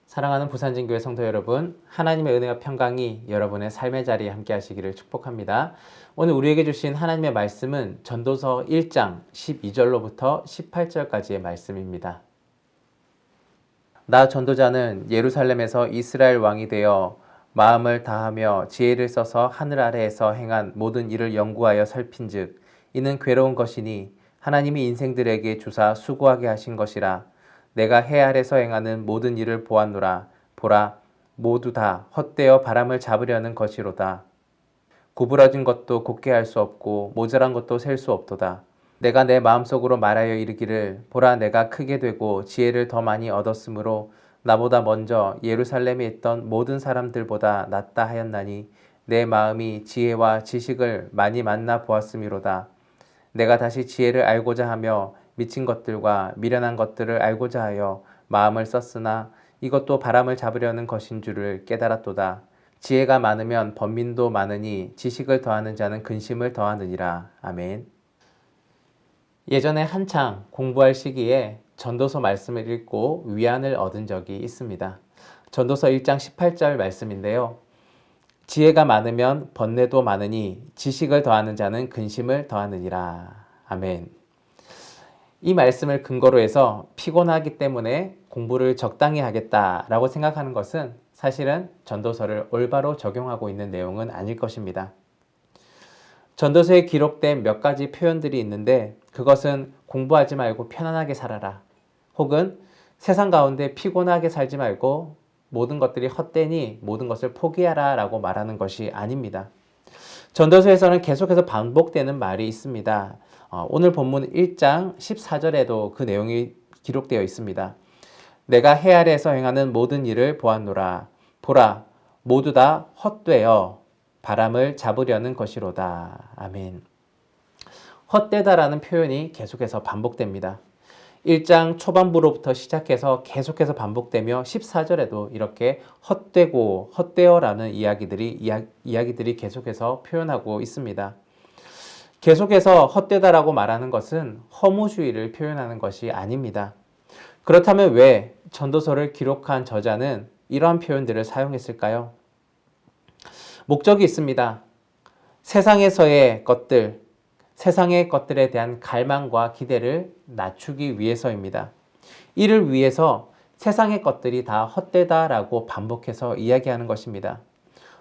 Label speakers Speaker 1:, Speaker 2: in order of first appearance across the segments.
Speaker 1: 사랑하는 부산진교회 성도 여러분, 하나님의 은혜와 평강이 여러분의 삶의 자리에 함께 하시기를 축복합니다. 오늘 우리에게 주신 하나님의 말씀은 전도서 1장 12절로부터 18절까지의 말씀입니다. 나 전도자는 예루살렘에서 이스라엘 왕이 되어 마음을 다하며 지혜를 써서 하늘 아래에서 행한 모든 일을 연구하여 살핀즉 이는 괴로운 것이니 하나님이 인생들에게 주사 수고하게 하신 것이라. 내가 해 아래서 행하는 모든 일을 보았노라. 보라, 모두 다 헛되어 바람을 잡으려는 것이로다. 구부러진 것도 곧게 할 수 없고 모자란 것도 셀 수 없도다. 내가 내 마음속으로 말하여 이르기를 보라, 내가 크게 되고 지혜를 더 많이 얻었으므로 나보다 먼저 예루살렘에 있던 모든 사람들보다 낫다 하였나니 내 마음이 지혜와 지식을 많이 만나 보았음이로다. 내가 다시 지혜를 알고자 하며 미친 것들과 미련한 것들을 알고자 하여 마음을 썼으나 이것도 바람을 잡으려는 것인 줄을 깨달았도다. 지혜가 많으면 번민도 많으니 지식을 더하는 자는 근심을 더하느니라. 아멘. 예전에 한창 공부할 시기에 전도서 말씀을 읽고 위안을 얻은 적이 있습니다. 전도서 1장 18절 말씀인데요. 지혜가 많으면 번뇌도 많으니 지식을 더하는 자는 근심을 더하느니라. 아멘. 이 말씀을 근거로 해서 피곤하기 때문에 공부를 적당히 하겠다라고 생각하는 것은 사실은 전도서를 올바로 적용하고 있는 내용은 아닐 것입니다. 전도서에 기록된 몇 가지 표현들이 있는데 그것은 공부하지 말고 편안하게 살아라. 혹은 세상 가운데 피곤하게 살지 말고 모든 것들이 헛되니 모든 것을 포기하라 라고 말하는 것이 아닙니다. 전도서에서는 계속해서 반복되는 말이 있습니다. 오늘 본문 1장 14절에도 그 내용이 기록되어 있습니다. 내가 해 아래에서 행하는 모든 일을 보았노라. 보라, 모두 다 헛되어 바람을 잡으려는 것이로다. 아멘. 헛되다라는 표현이 계속해서 반복됩니다. 1장 초반부로부터 시작해서 계속해서 반복되며 14절에도 이렇게 헛되고 헛되어라는 이야기들이 계속해서 표현하고 있습니다. 계속해서 헛되다라고 말하는 것은 허무주의를 표현하는 것이 아닙니다. 그렇다면 왜 전도서를 기록한 저자는 이러한 표현들을 사용했을까요? 목적이 있습니다. 세상에서의 것들, 세상의 것들에 대한 갈망과 기대를 낮추기 위해서입니다. 이를 위해서 세상의 것들이 다 헛되다라고 반복해서 이야기하는 것입니다.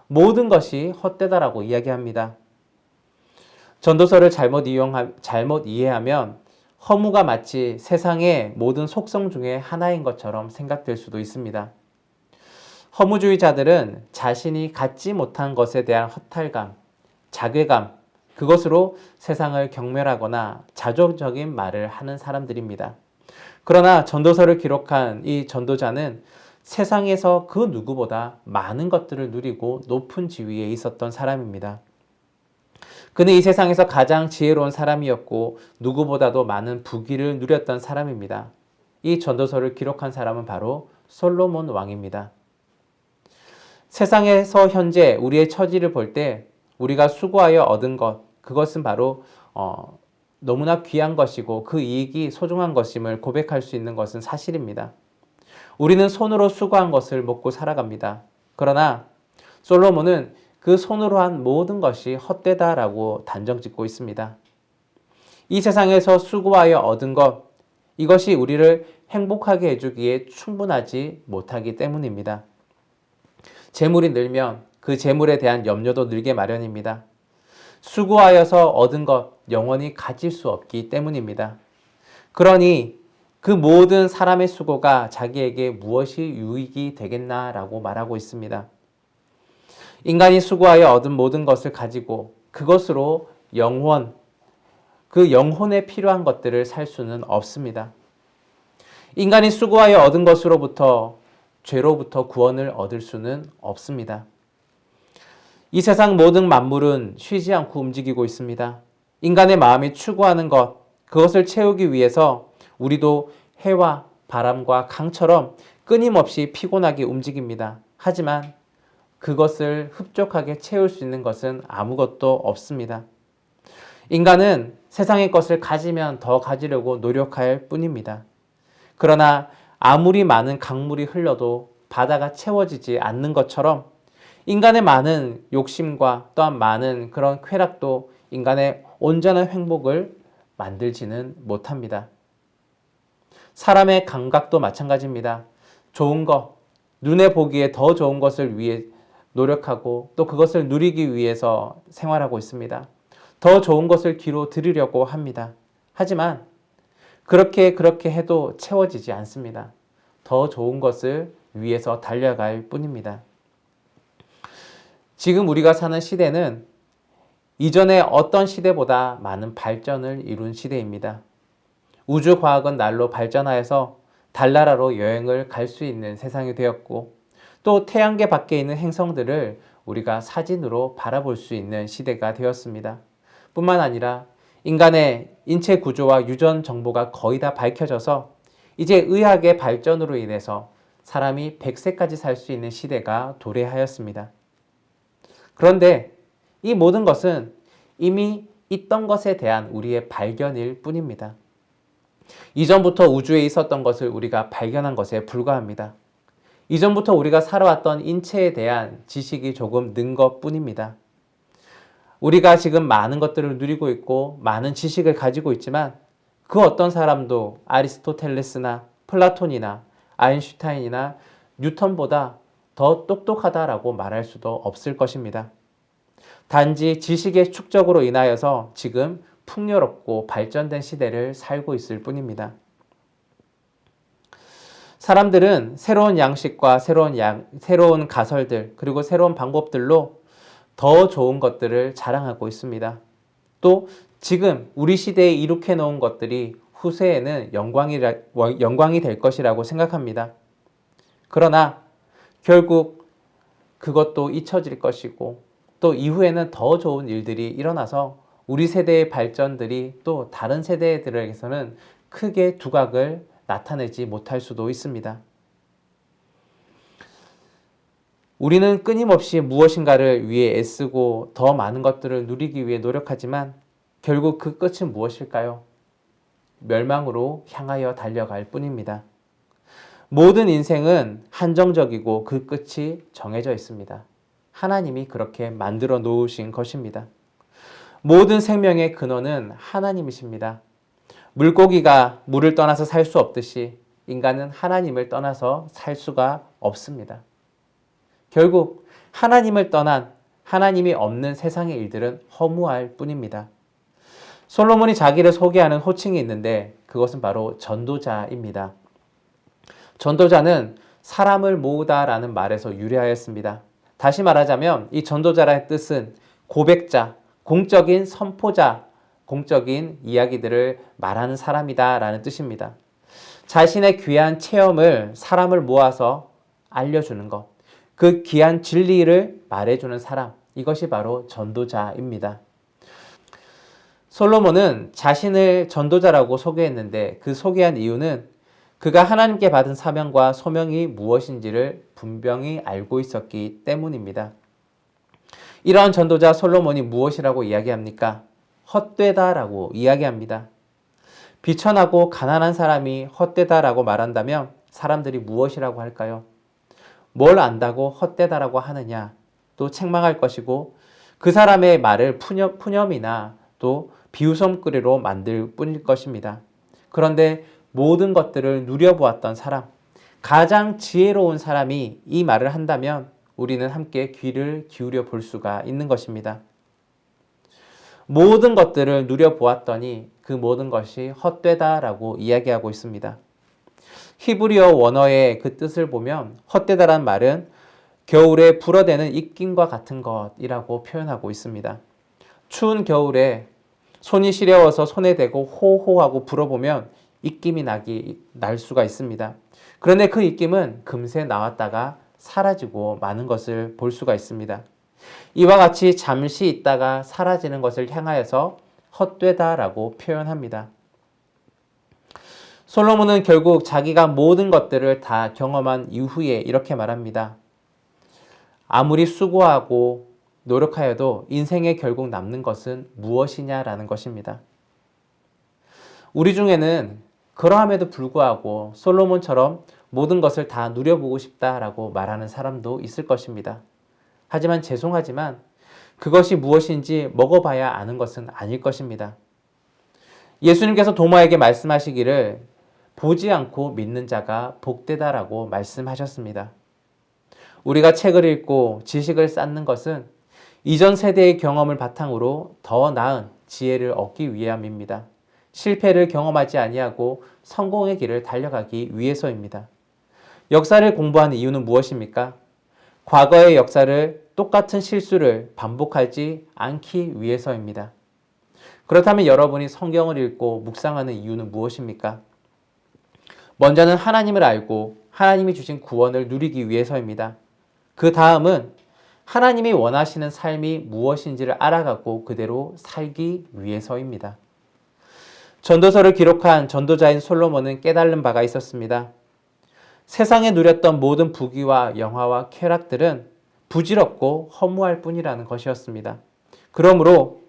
Speaker 1: 모든 것이 헛되다라고 이야기합니다. 전도서를 잘못 이해하면 허무가 마치 세상의 모든 속성 중에 하나인 것처럼 생각될 수도 있습니다. 허무주의자들은 자신이 갖지 못한 것에 대한 허탈감, 자괴감, 그것으로 세상을 경멸하거나 자조적인 말을 하는 사람들입니다. 그러나 전도서를 기록한 이 전도자는 세상에서 그 누구보다 많은 것들을 누리고 높은 지위에 있었던 사람입니다. 그는 이 세상에서 가장 지혜로운 사람이었고 누구보다도 많은 부귀를 누렸던 사람입니다. 이 전도서를 기록한 사람은 바로 솔로몬 왕입니다. 세상에서 현재 우리의 처지를 볼 때 우리가 수고하여 얻은 것, 그것은 바로 너무나 귀한 것이고 그 이익이 소중한 것임을 고백할 수 있는 것은 사실입니다. 우리는 손으로 수고한 것을 먹고 살아갑니다. 그러나 솔로몬은 그 손으로 한 모든 것이 헛되다라고 단정짓고 있습니다. 이 세상에서 수고하여 얻은 것, 이것이 우리를 행복하게 해주기에 충분하지 못하기 때문입니다. 재물이 늘면 그 재물에 대한 염려도 늘게 마련입니다. 수고하여서 얻은 것 영원히 가질 수 없기 때문입니다. 그러니 그 모든 사람의 수고가 자기에게 무엇이 유익이 되겠나라고 말하고 있습니다. 인간이 수고하여 얻은 모든 것을 가지고 그것으로 그 영혼에 필요한 것들을 살 수는 없습니다. 인간이 수고하여 얻은 것으로부터 죄로부터 구원을 얻을 수는 없습니다. 이 세상 모든 만물은 쉬지 않고 움직이고 있습니다. 인간의 마음이 추구하는 것, 그것을 채우기 위해서 우리도 해와 바람과 강처럼 끊임없이 피곤하게 움직입니다. 하지만 그것을 흡족하게 채울 수 있는 것은 아무것도 없습니다. 인간은 세상의 것을 가지면 더 가지려고 노력할 뿐입니다. 그러나 아무리 많은 강물이 흘러도 바다가 채워지지 않는 것처럼 인간의 많은 욕심과 또한 많은 그런 쾌락도 인간의 온전한 행복을 만들지는 못합니다. 사람의 감각도 마찬가지입니다. 좋은 것, 눈에 보기에 더 좋은 것을 위해 노력하고 또 그것을 누리기 위해서 생활하고 있습니다. 더 좋은 것을 귀로 들으려고 합니다. 하지만 그렇게 해도 채워지지 않습니다. 더 좋은 것을 위해서 달려갈 뿐입니다. 지금 우리가 사는 시대는 이전의 어떤 시대보다 많은 발전을 이룬 시대입니다. 우주과학은 날로 발전하여서 달나라로 여행을 갈 수 있는 세상이 되었고 또 태양계 밖에 있는 행성들을 우리가 사진으로 바라볼 수 있는 시대가 되었습니다. 뿐만 아니라 인간의 인체 구조와 유전 정보가 거의 다 밝혀져서 이제 의학의 발전으로 인해서 사람이 100세까지 살 수 있는 시대가 도래하였습니다. 그런데 이 모든 것은 이미 있던 것에 대한 우리의 발견일 뿐입니다. 이전부터 우주에 있었던 것을 우리가 발견한 것에 불과합니다. 이전부터 우리가 살아왔던 인체에 대한 지식이 조금 는 것뿐입니다. 우리가 지금 많은 것들을 누리고 있고 많은 지식을 가지고 있지만 그 어떤 사람도 아리스토텔레스나 플라톤이나 아인슈타인이나 뉴턴보다 더 똑똑하다라고 말할 수도 없을 것입니다. 단지 지식의 축적으로 인하여서 지금 풍요롭고 발전된 시대를 살고 있을 뿐입니다. 사람들은 새로운 양식과 새로운 가설들 그리고 새로운 방법들로 더 좋은 것들을 자랑하고 있습니다. 또 지금 우리 시대에 이룩해 놓은 것들이 후세에는 영광이 될 것이라고 생각합니다. 그러나 결국 그것도 잊혀질 것이고 또 이후에는 더 좋은 일들이 일어나서 우리 세대의 발전들이 또 다른 세대들에게서는 크게 두각을 나타내지 못할 수도 있습니다. 우리는 끊임없이 무엇인가를 위해 애쓰고 더 많은 것들을 누리기 위해 노력하지만 결국 그 끝은 무엇일까요? 멸망으로 향하여 달려갈 뿐입니다. 모든 인생은 한정적이고 그 끝이 정해져 있습니다. 하나님이 그렇게 만들어 놓으신 것입니다. 모든 생명의 근원은 하나님이십니다. 물고기가 물을 떠나서 살 수 없듯이 인간은 하나님을 떠나서 살 수가 없습니다. 결국 하나님을 떠난 하나님이 없는 세상의 일들은 허무할 뿐입니다. 솔로몬이 자기를 소개하는 호칭이 있는데 그것은 바로 전도자입니다. 전도자는 사람을 모으다라는 말에서 유래하였습니다. 다시 말하자면 이 전도자라는 뜻은 고백자, 공적인 선포자, 공적인 이야기들을 말하는 사람이다라는 뜻입니다. 자신의 귀한 체험을 사람을 모아서 알려주는 것, 그 귀한 진리를 말해주는 사람, 이것이 바로 전도자입니다. 솔로몬은 자신을 전도자라고 소개했는데 그 소개한 이유는 그가 하나님께 받은 사명과 소명이 무엇인지를 분명히 알고 있었기 때문입니다. 이러한 전도자 솔로몬이 무엇이라고 이야기합니까? 헛되다라고 이야기합니다. 비천하고 가난한 사람이 헛되다라고 말한다면 사람들이 무엇이라고 할까요? 뭘 안다고 헛되다라고 하느냐? 또 책망할 것이고 그 사람의 말을 푸념이나 또 비웃음거리로 만들 뿐일 것입니다. 그런데 모든 것들을 누려보았던 사람, 가장 지혜로운 사람이 이 말을 한다면 우리는 함께 귀를 기울여 볼 수가 있는 것입니다. 모든 것들을 누려보았더니 그 모든 것이 헛되다라고 이야기하고 있습니다. 히브리어 원어의 그 뜻을 보면 헛되다란 말은 겨울에 불어대는 입김과 같은 것이라고 표현하고 있습니다. 추운 겨울에 손이 시려워서 손에 대고 호호하고 불어보면 입김이 날 수가 있습니다. 그런데 그 입김은 금세 나왔다가 사라지고 마는 것을 볼 수가 있습니다. 이와 같이 잠시 있다가 사라지는 것을 향하여서 헛되다라고 표현합니다. 솔로몬은 결국 자기가 모든 것들을 다 경험한 이후에 이렇게 말합니다. 아무리 수고하고 노력하여도 인생에 결국 남는 것은 무엇이냐라는 것입니다. 우리 중에는 그러함에도 불구하고 솔로몬처럼 모든 것을 다 누려보고 싶다라고 말하는 사람도 있을 것입니다. 하지만 죄송하지만 그것이 무엇인지 먹어봐야 아는 것은 아닐 것입니다. 예수님께서 도마에게 말씀하시기를 보지 않고 믿는 자가 복되다라고 말씀하셨습니다. 우리가 책을 읽고 지식을 쌓는 것은 이전 세대의 경험을 바탕으로 더 나은 지혜를 얻기 위함입니다. 실패를 경험하지 아니하고 성공의 길을 달려가기 위해서입니다. 역사를 공부하는 이유는 무엇입니까? 과거의 역사를 똑같은 실수를 반복하지 않기 위해서입니다. 그렇다면 여러분이 성경을 읽고 묵상하는 이유는 무엇입니까? 먼저는 하나님을 알고 하나님이 주신 구원을 누리기 위해서입니다. 그 다음은 하나님이 원하시는 삶이 무엇인지를 알아가고 그대로 살기 위해서입니다. 전도서를 기록한 전도자인 솔로몬은 깨달은 바가 있었습니다. 세상에 누렸던 모든 부귀와 영화와 쾌락들은 부질없고 허무할 뿐이라는 것이었습니다. 그러므로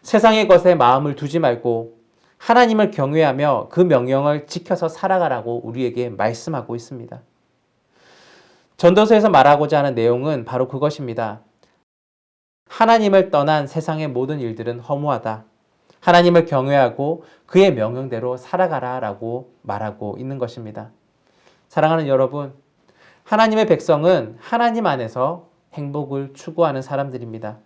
Speaker 1: 세상의 것에 마음을 두지 말고 하나님을 경외하며 그 명령을 지켜서 살아가라고 우리에게 말씀하고 있습니다. 전도서에서 말하고자 하는 내용은 바로 그것입니다. 하나님을 떠난 세상의 모든 일들은 허무하다. 하나님을 경외하고 그의 명령대로 살아가라라고 말하고 있는 것입니다. 사랑하는 여러분, 하나님의 백성은 하나님 안에서 행복을 추구하는 사람들입니다.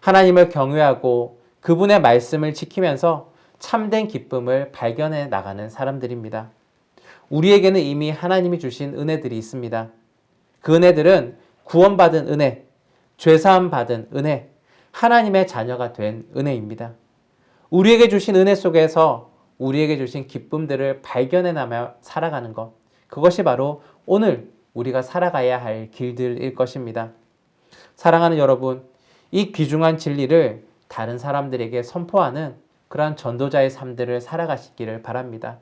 Speaker 1: 하나님을 경외하고 그분의 말씀을 지키면서 참된 기쁨을 발견해 나가는 사람들입니다. 우리에게는 이미 하나님이 주신 은혜들이 있습니다. 그 은혜들은 구원받은 은혜, 죄사함 받은 은혜, 하나님의 자녀가 된 은혜입니다. 우리에게 주신 은혜 속에서 우리에게 주신 기쁨들을 발견해나며 살아가는 것, 그것이 바로 오늘 우리가 살아가야 할 길들일 것입니다. 사랑하는 여러분, 이 귀중한 진리를 다른 사람들에게 선포하는 그러한 전도자의 삶들을 살아가시기를 바랍니다.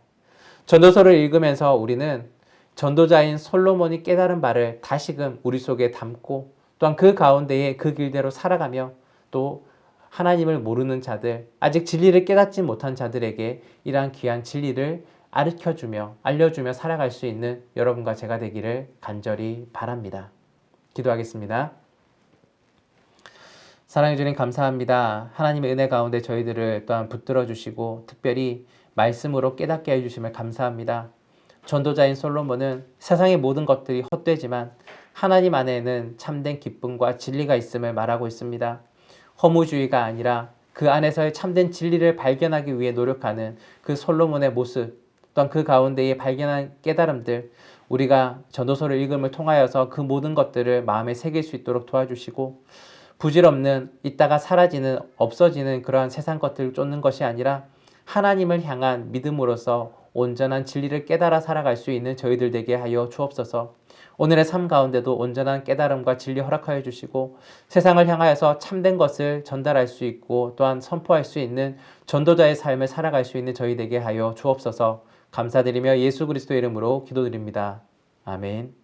Speaker 1: 전도서를 읽으면서 우리는 전도자인 솔로몬이 깨달은 바를 다시금 우리 속에 담고 또한 그 가운데에 그 길대로 살아가며 또 하나님을 모르는 자들, 아직 진리를 깨닫지 못한 자들에게 이러한 귀한 진리를 가르쳐주며 알려주며 살아갈 수 있는 여러분과 제가 되기를 간절히 바랍니다. 기도하겠습니다. 사랑해 주님 감사합니다. 하나님의 은혜 가운데 저희들을 또한 붙들어 주시고 특별히 말씀으로 깨닫게 해주심을 감사합니다. 전도자인 솔로몬은 세상의 모든 것들이 헛되지만 하나님 안에는 참된 기쁨과 진리가 있음을 말하고 있습니다. 허무주의가 아니라 그 안에서의 참된 진리를 발견하기 위해 노력하는 그 솔로몬의 모습, 또한 그 가운데에 발견한 깨달음들, 우리가 전도서를 읽음을 통하여서 그 모든 것들을 마음에 새길 수 있도록 도와주시고 부질없는 있다가 사라지는 없어지는 그러한 세상 것들을 쫓는 것이 아니라 하나님을 향한 믿음으로서 온전한 진리를 깨달아 살아갈 수 있는 저희들 되게 하여 주옵소서. 오늘의 삶 가운데도 온전한 깨달음과 진리 허락하여 주시고 세상을 향하여서 참된 것을 전달할 수 있고 또한 선포할 수 있는 전도자의 삶을 살아갈 수 있는 저희 되게 하여 주옵소서. 감사드리며 예수 그리스도의 이름으로 기도드립니다. 아멘.